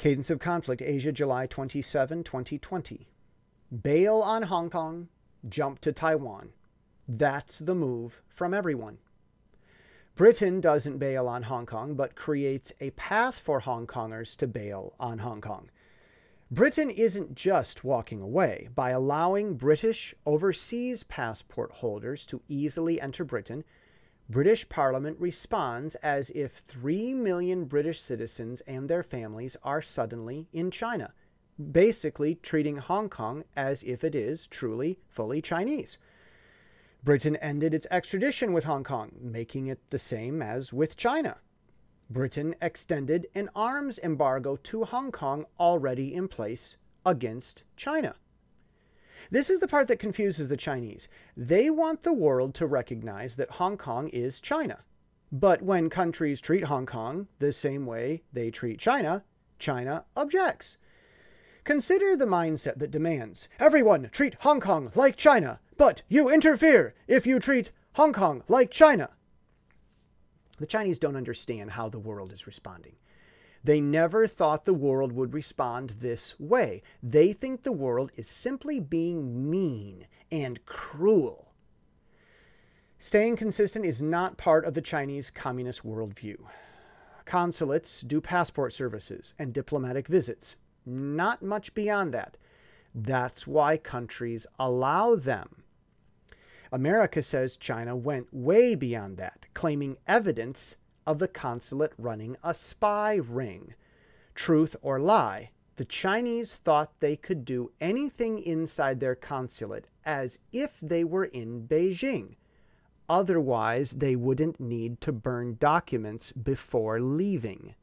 Cadence of Conflict, Asia, July 27, 2020. Bail on Hong Kong, jump to Taiwan. That's the move from everyone. Britain doesn't bail on Hong Kong, but creates a path for Hong Kongers to bail on Hong Kong. Britain isn't just walking away. By allowing British overseas passport holders to easily enter Britain, British Parliament responds as if 3 million British citizens and their families are suddenly in China, basically treating Hong Kong as if it is truly fully Chinese. Britain ended its extradition with Hong Kong, making it the same as with China. Britain extended an arms embargo to Hong Kong already in place against China. This is the part that confuses the Chinese. They want the world to recognize that Hong Kong is China. But when countries treat Hong Kong the same way they treat China, China objects. Consider the mindset that demands, everyone treat Hong Kong like China, but you interfere if you treat Hong Kong like China. The Chinese don't understand how the world is responding. They never thought the world would respond this way. They think the world is simply being mean and cruel. Staying consistent is not part of the Chinese communist worldview. Consulates do passport services and diplomatic visits. Not much beyond that. That's why countries allow them. America says China went way beyond that, claiming evidence of the consulate running a spy ring. Truth or lie, the Chinese thought they could do anything inside their consulate as if they were in Beijing. Otherwise, they wouldn't need to burn documents before leaving.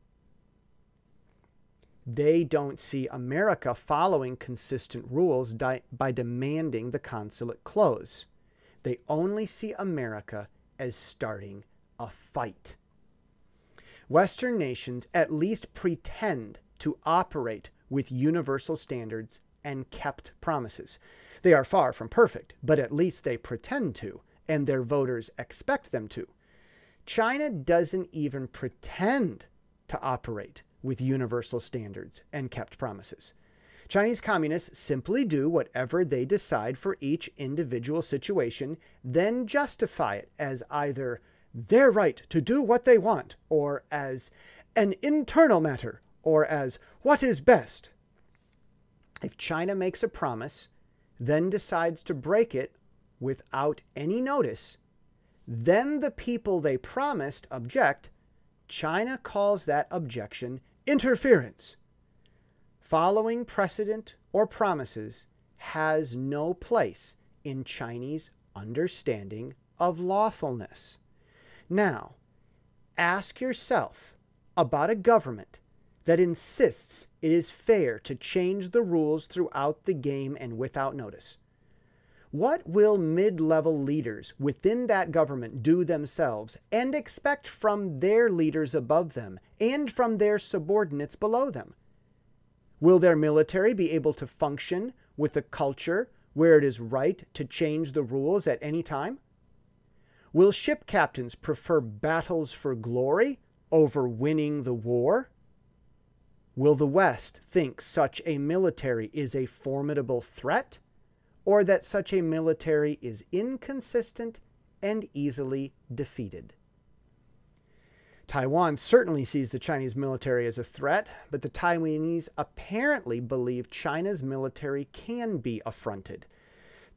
They don't see America following consistent rules by demanding the consulate close. They only see America as starting a fight. Western nations at least pretend to operate with universal standards and kept promises. They are far from perfect, but at least they pretend to, and their voters expect them to. China doesn't even pretend to operate with universal standards and kept promises. Chinese communists simply do whatever they decide for each individual situation, then justify it as either their right to do what they want, or as an internal matter, or as what is best. If China makes a promise, then decides to break it without any notice, then the people they promised object, China calls that objection interference. Following precedent or promises has no place in Chinese understanding of lawfulness. Now, ask yourself about a government that insists it is fair to change the rules throughout the game and without notice. What will mid-level leaders within that government do themselves and expect from their leaders above them and from their subordinates below them? Will their military be able to function with a culture where it is right to change the rules at any time? Will ship captains prefer battles for glory over winning the war? Will the West think such a military is a formidable threat, or that such a military is inconsistent and easily defeated? Taiwan certainly sees the Chinese military as a threat, but the Taiwanese apparently believe China's military can be affronted.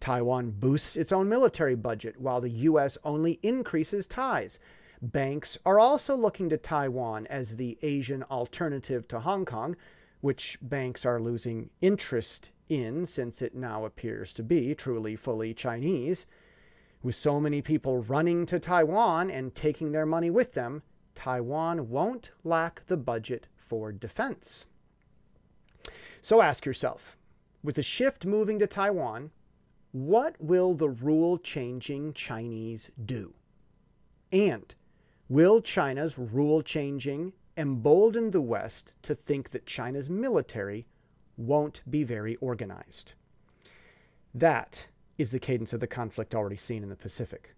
Taiwan boosts its own military budget, while the U.S. only increases ties. Banks are also looking to Taiwan as the Asian alternative to Hong Kong, which banks are losing interest in since it now appears to be truly fully Chinese. With so many people running to Taiwan and taking their money with them, Taiwan won't lack the budget for defense. So ask yourself, with the shift moving to Taiwan, what will the rule-changing Chinese do? And will China's rule-changing embolden the West to think that China's military won't be very organized? That is the cadence of the conflict already seen in the Pacific.